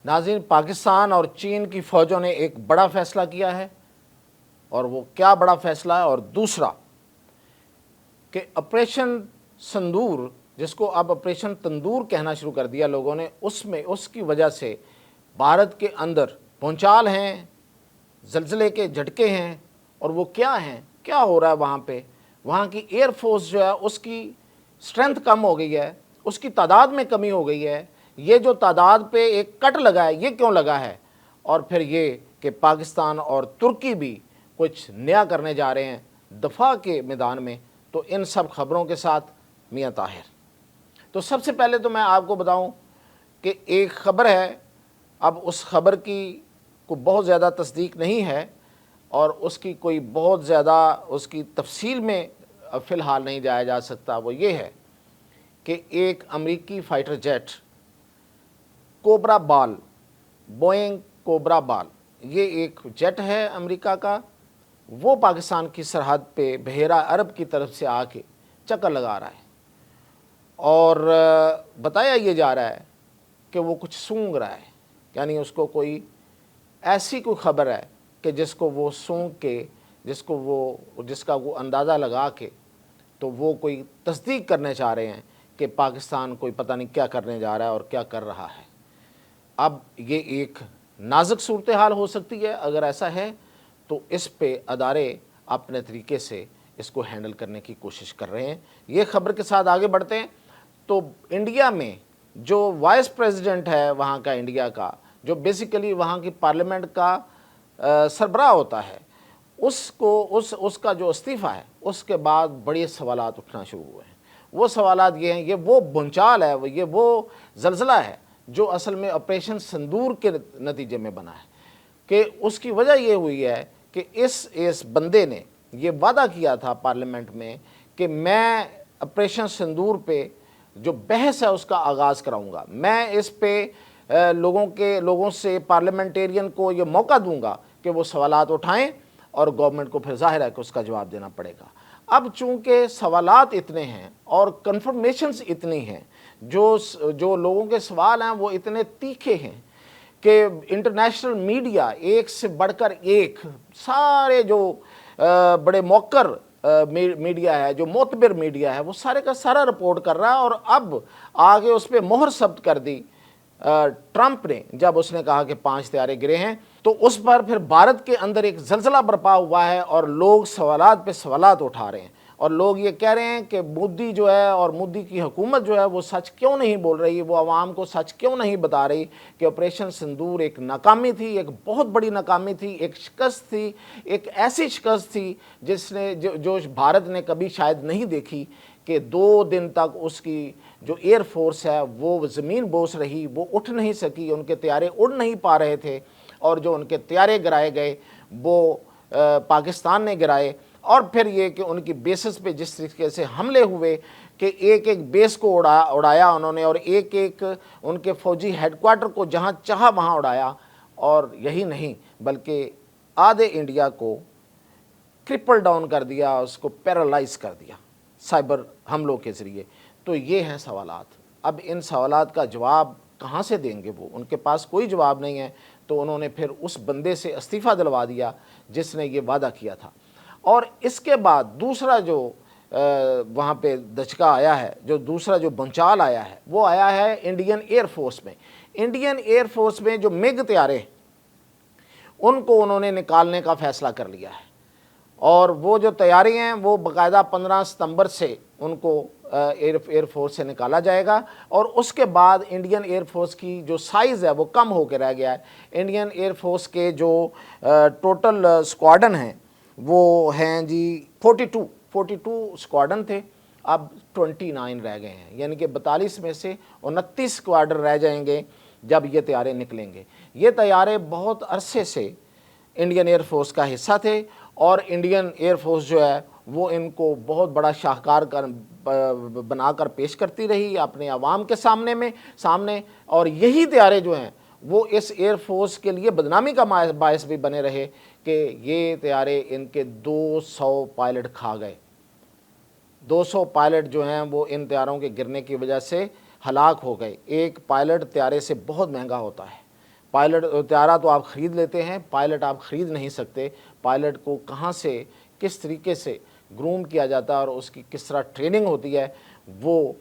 नाज़रीन, पाकिस्तान और चीन की फ़ौजों ने एक बड़ा फ़ैसला किया है, और वो क्या बड़ा फ़ैसला है। और दूसरा कि ऑपरेशन संदूर, जिसको अब ऑपरेशन तंदूर कहना शुरू कर दिया लोगों ने, उसमें उसकी वजह से भारत के अंदर भूचाल हैं, ज़लज़ले के झटके हैं। और वो क्या हैं, क्या हो रहा है वहाँ पे। वहाँ की एयर फोर्स जो है उसकी स्ट्रेंथ कम हो गई है, उसकी तादाद में कमी हो गई है। ये जो तादाद पे एक कट लगा है, ये क्यों लगा है। और फिर ये कि पाकिस्तान और तुर्की भी कुछ नया करने जा रहे हैं दफ़ा के मैदान में। तो इन सब खबरों के साथ मियां ताहिर। तो सबसे पहले तो मैं आपको बताऊं कि एक ख़बर है, अब उस ख़बर की को बहुत ज़्यादा तस्दीक नहीं है और उसकी कोई बहुत ज़्यादा उसकी तफसील में फ़िलहाल नहीं जाया जा सकता। वो ये है कि एक अमेरिकी फ़ाइटर जेट कोबरा बाल, बोइंग कोबरा बाल, ये एक जेट है अमेरिका का, वो पाकिस्तान की सरहद पे बहेरा अरब की तरफ से आके चक्कर लगा रहा है। और बताया ये जा रहा है कि वो कुछ सूंघ रहा है, यानी उसको कोई ऐसी कोई ख़बर है कि जिसको वो सूंघ के, जिसका वो अंदाज़ा लगा के तो वो कोई तस्दीक करने चाह रहे हैं कि पाकिस्तान कोई पता नहीं क्या करने जा रहा है और क्या कर रहा है। अब ये एक नाजुक सूरत हाल हो सकती है। अगर ऐसा है तो इस पे अदारे अपने तरीके से इसको हैंडल करने की कोशिश कर रहे हैं। ये ख़बर के साथ आगे बढ़ते हैं। तो इंडिया में जो वाइस प्रेसिडेंट है वहाँ का, इंडिया का, जो बेसिकली वहाँ की पार्लियामेंट का सरबराह होता है, उसका जो इस्तीफ़ा है, उसके बाद बड़े सवालात उठना शुरू हुए हैं। वो सवालात ये हैं, ये वो भूचाल है, ये वो ज़लज़ला है जो असल में ऑपरेशन संदूर के नतीजे में बना है। कि उसकी वजह ये हुई है कि इस बंदे ने ये वादा किया था पार्लियामेंट में कि मैं ऑपरेशन संदूर पे जो बहस है उसका आगाज़ कराऊंगा, मैं इस पे लोगों से, पार्लियामेंटेरियन को ये मौका दूंगा कि वो सवालात उठाएं और गवर्नमेंट को फिर जाहिर है कि उसका जवाब देना पड़ेगा। अब चूँकि सवालात इतने हैं और कन्फर्मेशंस इतनी हैं, जो लोगों के सवाल हैं वो इतने तीखे हैं कि इंटरनेशनल मीडिया एक से बढ़कर एक, सारे जो बड़े मौकर मीडिया है, जो मोतबर मीडिया है, वो सारे का सारा रिपोर्ट कर रहा है। और अब आगे उस पर मोहर सब्त कर दी ट्रंप ने, जब उसने कहा कि 5 तैयारे गिरे हैं, तो उस पर फिर भारत के अंदर एक ज़लज़ला बर्पा हुआ है और लोग सवालात पे सवालात उठा रहे हैं। और लोग ये कह रहे हैं कि मोदी जो है और मोदी की हुकूमत जो है वो सच क्यों नहीं बोल रही, वो आवाम को सच क्यों नहीं बता रही कि ऑपरेशन सिंदूर एक नाकामी थी, एक बहुत बड़ी नाकामी थी, एक शिकस्त थी, एक ऐसी शिकस्त थी जिसने जो भारत ने कभी शायद नहीं देखी, कि 2 दिन तक उसकी जो एयर फोर्स है वो ज़मीन बोस रही, वो उठ नहीं सकी, उनके तैयारे उड़ नहीं पा रहे थे। और जो उनके तैयारे गिराए गए वो पाकिस्तान ने गिराए। और फिर ये कि उनकी बेसिस पे जिस तरीके से हमले हुए कि एक एक बेस को उड़ाया उन्होंने, और एक एक उनके फ़ौजी हेडक्वार्टर को जहाँ चाहा वहाँ उड़ाया। और यही नहीं बल्कि आधे इंडिया को ट्रिपल डाउन कर दिया, उसको पैरालाइज कर दिया साइबर हमलों के ज़रिए। तो ये हैं सवालात। अब इन सवालात का जवाब कहाँ से देंगे वो, उनके पास कोई जवाब नहीं है। तो उन्होंने फिर उस बंदे से इस्तीफ़ा दिलवा दिया जिसने ये वादा किया था। और इसके बाद दूसरा जो वहाँ पे दचका आया है, जो दूसरा जो भूचाल आया है, वो आया है इंडियन एयर फोर्स में। इंडियन एयर फोर्स में जो मिग तैयारे, उनको उन्होंने निकालने का फ़ैसला कर लिया है। और वो जो तैयारी हैं वो बाकायदा 15 सितंबर से उनको एयर फोर्स से निकाला जाएगा। और उसके बाद इंडियन एयर फोर्स की जो साइज़ है वो कम होकर रह गया है। इंडियन एयर फोर्स के जो टोटल स्क्वाड्रन हैं वो हैं जी 42 स्क्वाड्रन थे, अब 29 रह गए हैं। यानी कि 42 में से 29 स्क्वाड्रन रह जाएंगे जब ये तैयारे निकलेंगे। ये तैयारे बहुत अरसे से इंडियन एयर फोर्स का हिस्सा थे और इंडियन एयर फोर्स जो है वो इनको बहुत बड़ा शाहकार बनाकर पेश करती रही अपने आवाम के सामने। और यही तैयारे जो हैं वो इस एयर फोर्स के लिए बदनामी का बायस भी बने रहे कि ये तैयारे इनके 200 पायलट खा गए। 200 पायलट जो हैं वो इन तैयारों के गिरने की वजह से हलाक हो गए। एक पायलट तैयारे से बहुत महंगा होता है। پائلٹ طیارہ تو آپ خرید لیتے ہیں، پائلٹ آپ خرید نہیں سکتے۔ پائلٹ کو کہاں سے کس طریقے سے گروم کیا جاتا ہے اور اس کی کس طرح ٹریننگ ہوتی ہے، وہ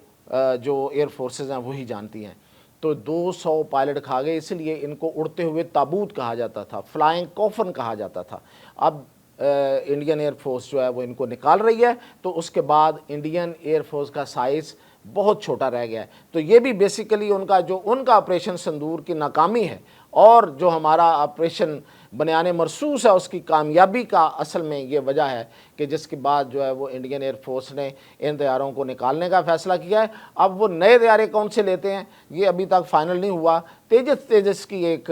جو ایئر فورسز ہیں وہی جانتی ہیں۔ تو 200 پائلٹ کھا گئے، اس لیے ان کو اڑتے ہوئے تابوت کہا جاتا تھا، فلائنگ کوفن کہا جاتا تھا۔ اب انڈین ایئر فورس جو ہے وہ ان کو نکال رہی ہے، تو اس کے بعد انڈین ایئر فورس کا سائز بہت چھوٹا رہ گیا ہے۔ تو یہ بھی بیسیکلی ان کا آپریشن سندور کی ناکامی ہے، اور جو ہمارا آپریشن بنیان مرصوص ہے اس کی کامیابی کا اصل میں یہ وجہ ہے کہ جس کے بعد جو ہے وہ انڈین ایئر فورس نے ان طیاروں کو نکالنے کا فیصلہ کیا ہے۔ اب وہ نئے طیارے کون سے لیتے ہیں یہ ابھی تک فائنل نہیں ہوا۔ تیجس کی ایک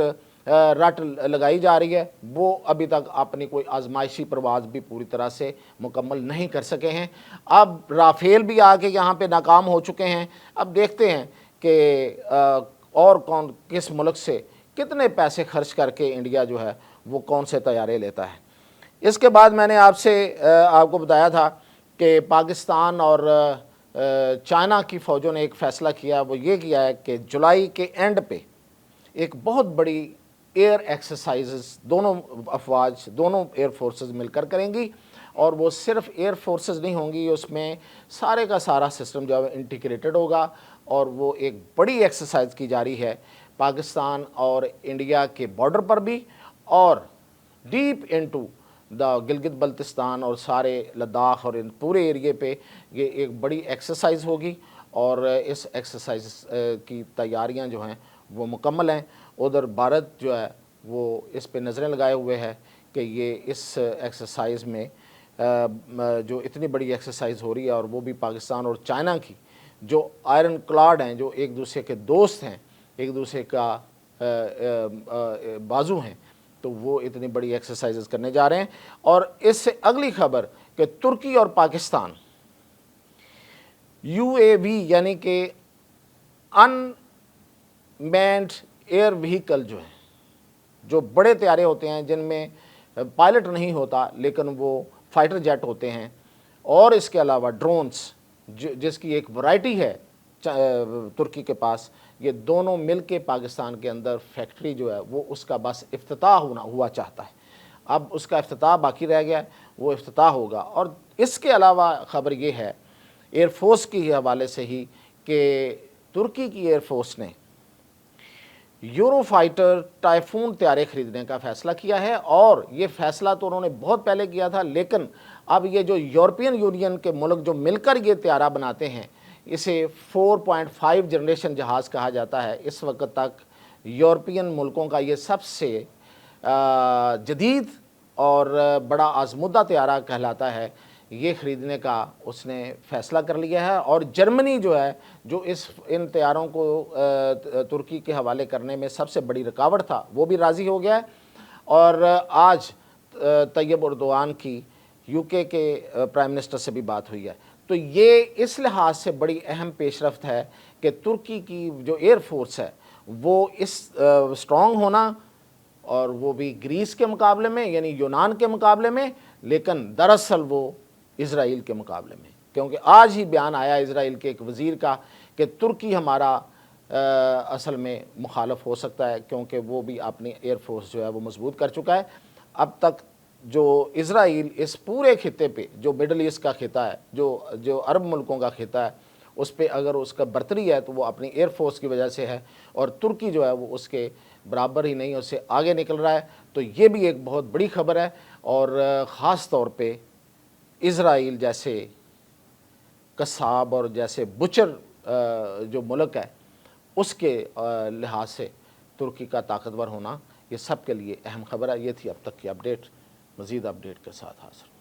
رٹ لگائی جا رہی ہے، وہ ابھی تک اپنی کوئی آزمائشی پرواز بھی پوری طرح سے مکمل نہیں کر سکے ہیں۔ اب رافیل بھی آ کے یہاں پہ ناکام ہو چکے ہیں۔ اب دیکھتے ہیں کہ اور کون کس ملک سے کتنے پیسے خرچ کر کے انڈیا جو ہے وہ کون سے طیارے لیتا ہے۔ اس کے بعد میں نے آپ کو بتایا تھا کہ پاکستان اور چائنا کی فوجوں نے ایک فیصلہ کیا، وہ یہ کیا ہے کہ جولائی کے اینڈ پہ ایک بہت بڑی ایئر ایکسرسائزز دونوں افواج، دونوں ایئر فورسز مل کر کریں گی، اور وہ صرف ایئر فورسز نہیں ہوں گی، اس میں سارے کا سارا سسٹم جو ہے انٹیگریٹڈ ہوگا، اور وہ ایک بڑی ایکسرسائز کی جا رہی ہے پاکستان اور انڈیا کے بارڈر پر بھی، اور deep into the Gilgit Baltistan اور سارے لداخ اور ان پورے ایریے پہ یہ ایک بڑی ایکسرسائز ہوگی، اور اس ایکسرسائز کی تیاریاں جو ہیں وہ مکمل ہیں۔ ادھر بھارت جو ہے وہ اس پہ نظریں لگائے ہوئے ہے کہ یہ اس ایکسرسائز میں جو اتنی بڑی ایکسرسائز ہو رہی ہے، اور وہ بھی پاکستان اور چائنا کی جو آئرن کلاڈ ہیں، جو ایک دوسرے کے دوست ہیں، ایک دوسرے کا بازو ہیں، تو وہ اتنی بڑی ایکسرسائزز کرنے جا رہے ہیں۔ اور اس سے اگلی خبر کہ ترکی اور پاکستان UAV یعنی کہ ان مینڈ ایئر وہیکل جو ہیں، جو بڑے طیارے ہوتے ہیں جن میں پائلٹ نہیں ہوتا لیکن وہ فائٹر جیٹ ہوتے ہیں، اور اس کے علاوہ ڈرونز جس کی ایک ورائٹی ہے ترکی کے پاس، یہ دونوں مل کے پاکستان کے اندر فیکٹری جو ہے وہ اس کا بس افتتاح ہوا چاہتا ہے۔ اب اس کا افتتاح باقی رہ گیا ہے، وہ افتتاح ہوگا۔ اور اس کے علاوہ خبر یہ ہے ایئر فورس کی حوالے سے ہی کہ ترکی کی ایئر فورس نے یورو فائٹر ٹائفون طیارے خریدنے کا فیصلہ کیا ہے، اور یہ فیصلہ تو انہوں نے بہت پہلے کیا تھا، لیکن اب یہ جو یورپین یونین کے ملک جو مل کر یہ طیارہ بناتے ہیں، اسے 4.5 جنریشن جہاز کہا جاتا ہے۔ اس وقت تک یورپین ملکوں کا یہ سب سے جدید اور بڑا آزمودہ طیارہ کہلاتا ہے۔ یہ خریدنے کا اس نے فیصلہ کر لیا ہے، اور جرمنی جو ہے جو ان طیاروں کو ترکی کے حوالے کرنے میں سب سے بڑی رکاوٹ تھا، وہ بھی راضی ہو گیا ہے۔ اور آج طیب اردوان کی UK کے پرائم منسٹر سے بھی بات ہوئی ہے۔ تو یہ اس لحاظ سے بڑی اہم پیش رفت ہے کہ ترکی کی جو ایئر فورس ہے وہ اس اسٹرانگ ہونا، اور وہ بھی گریس کے مقابلے میں یعنی یونان کے مقابلے میں، لیکن دراصل وہ اسرائیل کے مقابلے میں، کیونکہ آج ہی بیان آیا اسرائیل کے ایک وزیر کا کہ ترکی ہمارا اصل میں مخالف ہو سکتا ہے، کیونکہ وہ بھی اپنی ایئر فورس جو ہے وہ مضبوط کر چکا ہے۔ اب تک جو اسرائیل اس پورے خطے پہ جو مڈل ایسٹ کا خطہ ہے، جو عرب ملکوں کا خطہ ہے، اس پہ اگر اس کا برتری ہے تو وہ اپنی ایئر فورس کی وجہ سے ہے، اور ترکی جو ہے وہ اس کے برابر ہی نہیں، اس سے آگے نکل رہا ہے۔ تو یہ بھی ایک بہت بڑی خبر ہے، اور خاص طور پہ اسرائیل جیسے قصاب اور جیسے بچر جو ملک ہے، اس کے لحاظ سے ترکی کا طاقتور ہونا یہ سب کے لیے اہم خبر ہے۔ یہ تھی اب تک کی اپڈیٹ، مزید اپڈیٹ کے ساتھ حاضر۔